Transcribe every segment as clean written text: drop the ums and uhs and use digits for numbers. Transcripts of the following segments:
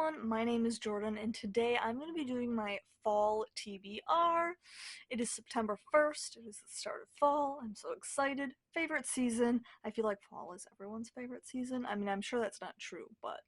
everyone, my name is Jordan and today I'm going to be doing my fall TBR. It is September 1st, it is the start of fall, I'm so excited. Favorite season, I feel like fall is everyone's favorite season. I mean, I'm sure that's not true, but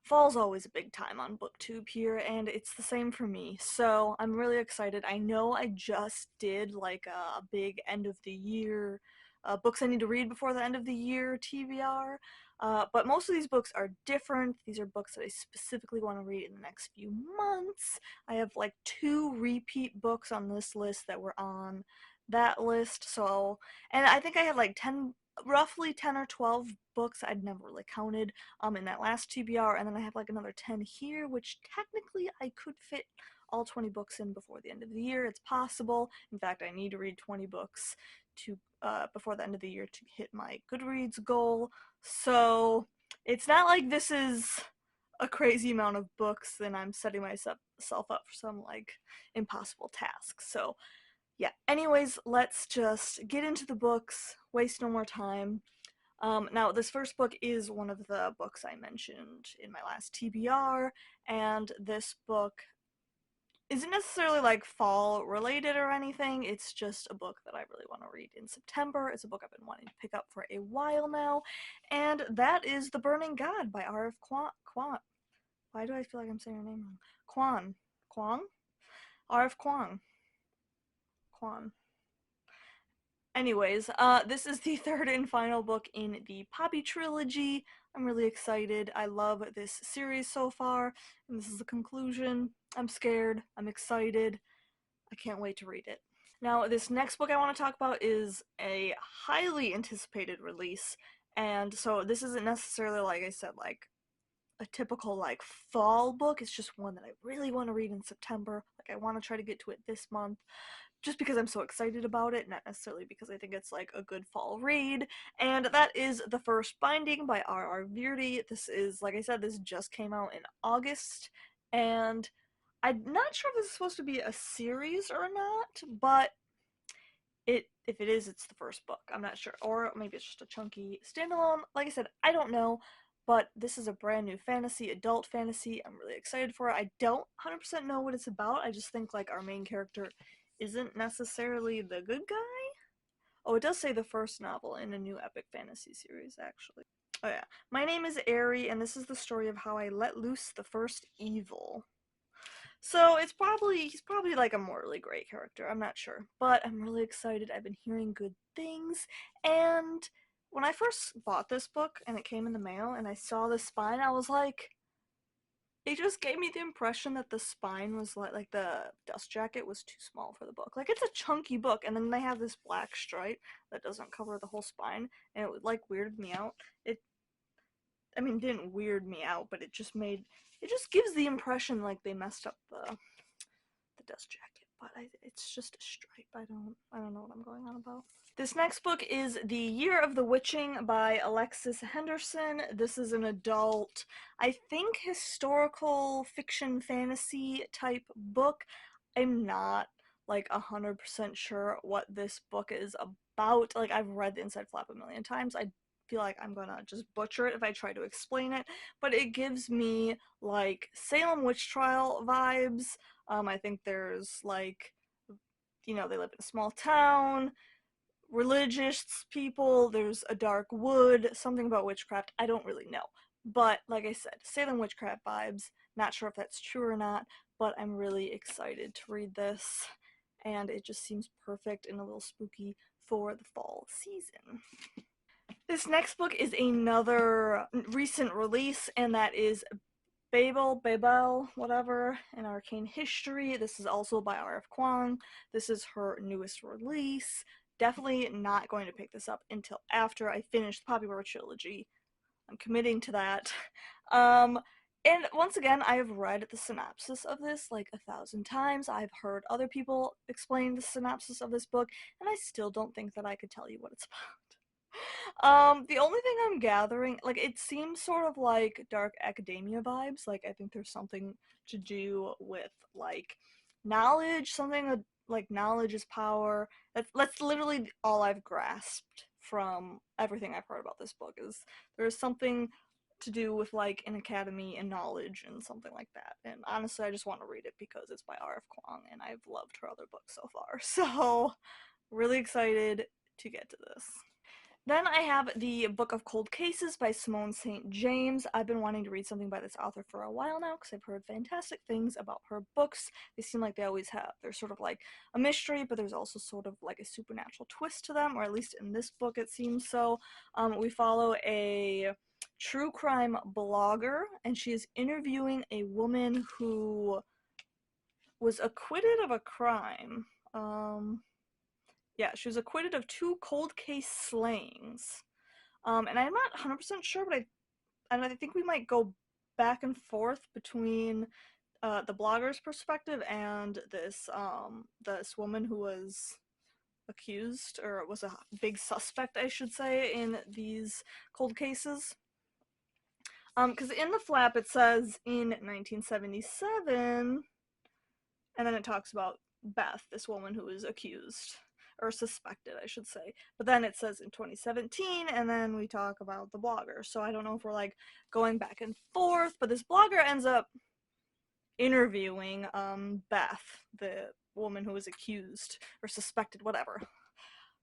fall's always a big time on BookTube here, and it's the same for me, so I'm really excited. I know I just did like a big end of the year books I need to read before the end of the year TBR, but most of these books are different. These are books that I specifically want to read in the next few months. I have like 2 repeat books on this list that were on that list, and I think I had like roughly 10 or 12 books I'd never really counted in that last TBR, and then I have like another 10 here, which technically I could fit all 20 books in before the end of the year. It's possible. In fact, I need to read 20 books to before the end of the year to hit my Goodreads goal. So it's not like this is a crazy amount of books and I'm setting myself up for some like impossible task. So yeah, anyways, let's just get into the books, waste no more time. Now, this first book is one of the books I mentioned in my last TBR, and this book isn't necessarily like fall related or anything. It's just a book that I really want to read in September. It's a book I've been wanting to pick up for a while now, and that is The Burning God by R.F. Kuang. Why do I feel like I'm saying her name wrong? Kuang? R.F. Kuang. Anyways, this is the third and final book in the Poppy trilogy. I'm really excited. I love this series so far, and this is the conclusion. I'm scared. I'm excited. I can't wait to read it. Now, this next book I want to talk about is a highly anticipated release, and so this isn't necessarily, like I said, like a typical like fall book. It's just one that I really want to read in September. Like I want to try to get to it this month just because I'm so excited about it, not necessarily because I think it's like a good fall read. And that is The First Binding by R.R. Virdi. This is, like I said, this just came out in August, and I'm not sure if this is supposed to be a series or not, but if it is, it's the first book. I'm not sure. Or maybe it's just a chunky standalone. Like I said, I don't know. But this is a brand new fantasy, adult fantasy. I'm really excited for it. I don't 100% know what it's about. I just think like our main character isn't necessarily the good guy. Oh, it does say the first novel in a new epic fantasy series, actually. Oh yeah. My name is Aerie, and this is the story of how I let loose the first evil. So he's probably like a morally great character. I'm not sure, but I'm really excited. I've been hearing good things, and when I first bought this book and it came in the mail and I saw the spine, I was like, it just gave me the impression that the spine was like the dust jacket was too small for the book. Like it's a chunky book, and then they have this black stripe that doesn't cover the whole spine, and it would like weirded me out. I mean, it didn't weird me out, but it just gives the impression like they messed up the dust jacket, but it's just a stripe. I don't know what I'm going on about. This next book is The Year of the Witching by Alexis Henderson. This is an adult, I think, historical fiction fantasy type book. I'm not like 100% sure what this book is about. Like I've read the inside flap a million times. I feel like I'm gonna just butcher it if I try to explain it, but it gives me like Salem witch trial vibes. I think there's like, they live in a small town, religious people, there's a dark wood, something about witchcraft, I don't really know. But like I said, Salem witchcraft vibes, not sure if that's true or not, but I'm really excited to read this, and it just seems perfect and a little spooky for the fall season. This next book is another recent release, and that is Babel, whatever, an arcane history. This is also by R.F. Kuang. This is her newest release. Definitely not going to pick this up until after I finish the Poppy trilogy. I'm committing to that. And once again, I have read the synopsis of this like 1,000 times. I've heard other people explain the synopsis of this book, and I still don't think that I could tell you what it's about. The only thing I'm gathering, like, it seems sort of like dark academia vibes. Like, I think there's something to do with, like, knowledge, something like knowledge is power. That's literally all I've grasped from everything I've heard about this book, is there's something to do with like an academy and knowledge and something like that. And honestly, I just want to read it because it's by R.F. Kuang and I've loved her other books so far. So, really excited to get to this. Then I have the Book of Cold Cases by Simone St. James. I've been wanting to read something by this author for a while now because I've heard fantastic things about her books. They seem like they always have. They're sort of like a mystery, but there's also sort of like a supernatural twist to them, or at least in this book it seems so. We follow a true crime blogger, and she is interviewing a woman who was acquitted of a crime. Yeah, she was acquitted of 2 cold case slayings. And I'm not 100% sure, but I think we might go back and forth between the blogger's perspective and this woman who was accused, or was a big suspect, I should say, in these cold cases. Because in the flap it says in 1977, and then it talks about Beth, this woman who was accused, or suspected, I should say. But then it says in 2017, and then we talk about the blogger. So I don't know if we're like going back and forth, but this blogger ends up interviewing Beth, the woman who was accused or suspected, whatever.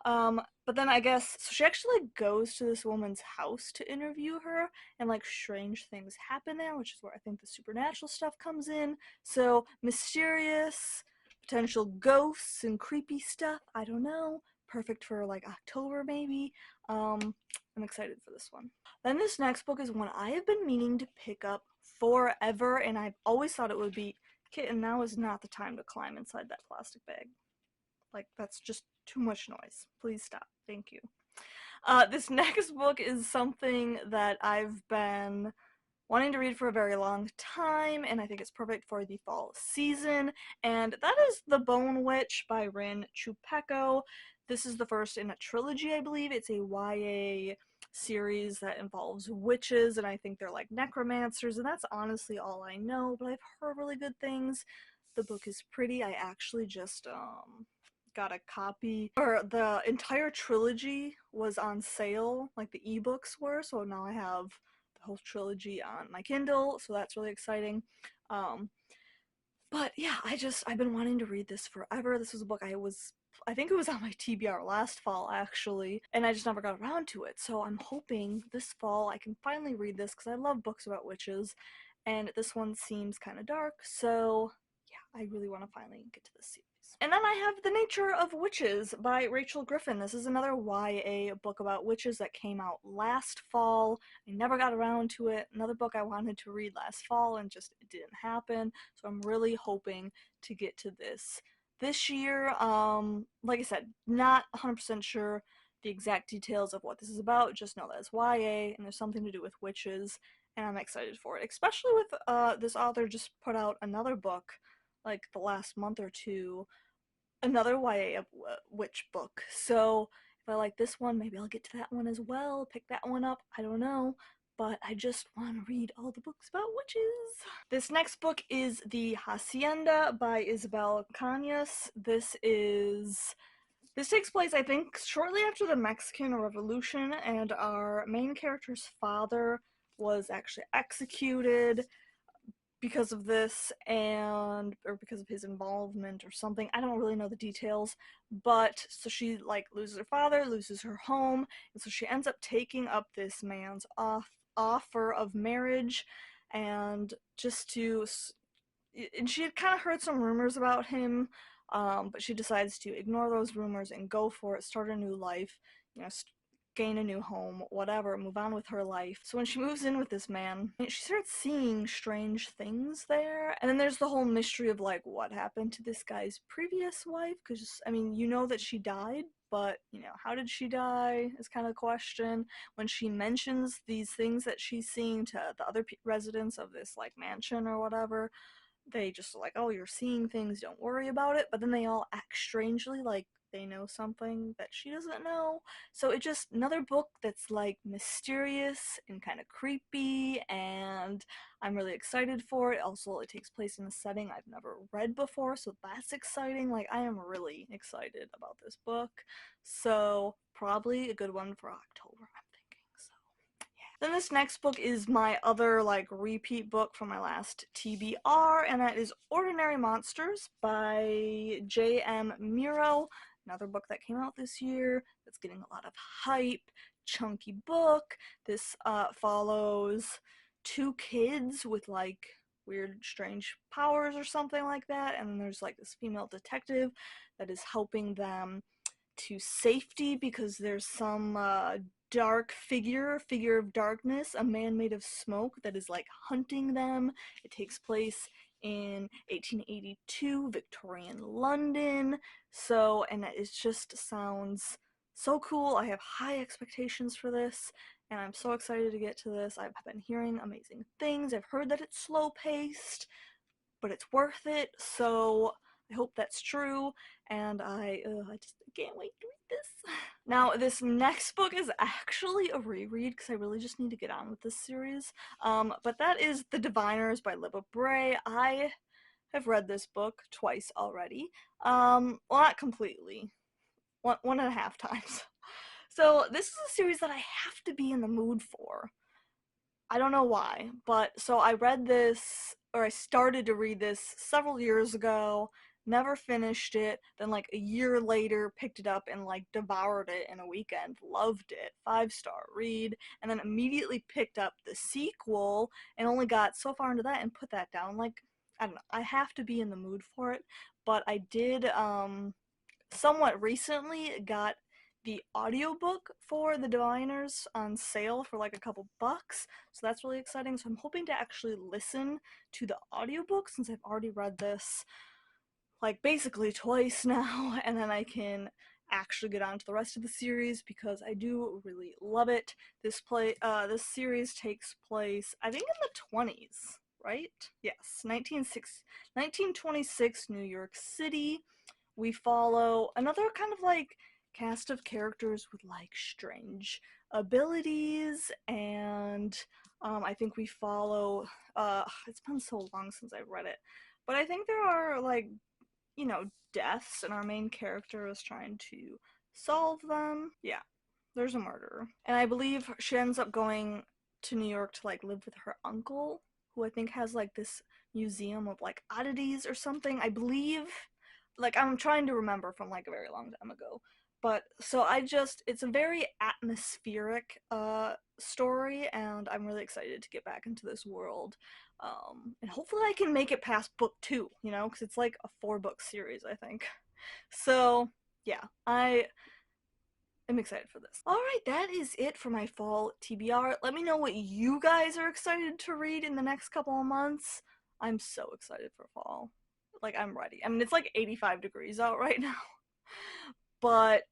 But then I guess, so she actually goes to this woman's house to interview her, and like strange things happen there, which is where I think the supernatural stuff comes in. So mysterious, potential ghosts and creepy stuff, I don't know. Perfect for like October maybe. I'm excited for this one. Then this next book is one I have been meaning to pick up forever, and I've always thought it would be, Kitten, now is not the time to climb inside that plastic bag. Like, that's just too much noise. Please stop. Thank you. This next book is something that I've been wanting to read for a very long time, and I think it's perfect for the fall season, and that is The Bone Witch by Rin Chupeco. This is the first in a trilogy, I believe. It's a YA series that involves witches, and I think they're like necromancers, and that's honestly all I know, but I've heard really good things. The book is pretty. I actually just got a copy, or the entire trilogy was on sale, like the ebooks were, so now I have the whole trilogy on my Kindle, so that's really exciting. But yeah, I've been wanting to read this forever. This was a book I think it was on my TBR last fall actually, and I just never got around to it. So I'm hoping this fall I can finally read this because I love books about witches, and this one seems kind of dark, so yeah, I really want to finally get to this series. And then I have The Nature of Witches by Rachel Griffin. This is another YA book about witches that came out last fall. I never got around to it. Another book I wanted to read last fall and just it didn't happen. So I'm really hoping to get to this year. Like I said, not 100% sure the exact details of what this is about. Just know that it's YA and there's something to do with witches, and I'm excited for it. Especially with this author just put out another book like the last month or two, another YA witch book. So if I like this one, maybe I'll get to that one as well, pick that one up, I don't know. But I just want to read all the books about witches. This next book is The Hacienda by Isabel Cañas. This takes place, I think, shortly after the Mexican Revolution, and our main character's father was actually executed because of this, or because of his involvement or something. I don't really know the details, but so she like loses her father, loses her home, and so she ends up taking up this man's offer of marriage, and and she had kind of heard some rumors about him, but she decides to ignore those rumors and go for it, start a new life, you know, gain a new home, whatever, move on with her life. So when she moves in with this man, she starts seeing strange things there. And then there's the whole mystery of like what happened to this guy's previous wife, because I mean, you know that she died, but you know, how did she die is kind of the question. When she mentions these things that she's seeing to the other residents of this like mansion or whatever, they just like, oh, you're seeing things, don't worry about it. But then they all act strangely, like they know something that she doesn't know. So it's just another book that's like mysterious and kind of creepy, and I'm really excited for it. Also, it takes place in a setting I've never read before, so that's exciting. Like, I am really excited about this book. So probably a good one for October, I'm thinking. So Then this next book is my other like repeat book from my last TBR, and that is Ordinary Monsters by J.M. Miro. Another book that came out this year that's getting a lot of hype. Chunky book. This follows two kids with like weird, strange powers or something like that, and then there's like this female detective that is helping them to safety because there's some dark figure of darkness, a man made of smoke that is like hunting them. It takes place in 1882 Victorian London. So, and it just sounds so cool. I have high expectations for this, and I'm so excited to get to this. I've been hearing amazing things. I've heard that it's slow paced, but it's worth it. So I hope that's true, and I just can't wait to read this. Now, this next book is actually a reread because I really just need to get on with this series. But that is The Diviners by Libba Bray. I have read this book twice already. Well, not completely. One and a half times. So this is a series that I have to be in the mood for. I don't know why, but so I read this, or I started to read this several years ago, never finished it, then like a year later picked it up and like devoured it in a weekend, loved it, 5-star read, and then immediately picked up the sequel and only got so far into that and put that down. Like, I don't know, I have to be in the mood for it, but I did somewhat recently got the audiobook for The Diviners on sale for like a couple bucks, so that's really exciting. So I'm hoping to actually listen to the audiobook since I've already read this like basically twice now, and then I can actually get on to the rest of the series because I do really love it. This series takes place, I think, in the 20s, right? Yes, 1926 New York City. We follow another kind of like cast of characters with like strange abilities, and I think we follow it's been so long since I've read it, but I think there are like, you know, deaths, and our main character is trying to solve them. Yeah, there's a murderer, and I believe she ends up going to New York to like live with her uncle, who I think has like this museum of like oddities or something. I believe, like, I'm trying to remember from like a very long time ago. But so it's a very atmospheric story, and I'm really excited to get back into this world. And hopefully I can make it past book 2, you know, because it's like a 4-book series, I think. So yeah, I am excited for this. Alright, that is it for my fall TBR. Let me know what you guys are excited to read in the next couple of months. I'm so excited for fall. Like, I'm ready. I mean, it's like 85 degrees out right now. But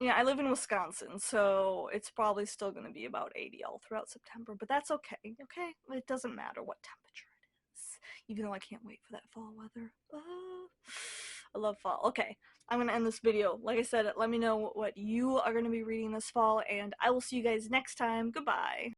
yeah, I live in Wisconsin, so it's probably still going to be about 80 all throughout September, but that's okay, okay? It doesn't matter what temperature it is, even though I can't wait for that fall weather. I love fall. Okay, I'm going to end this video. Like I said, let me know what you are going to be reading this fall, and I will see you guys next time. Goodbye.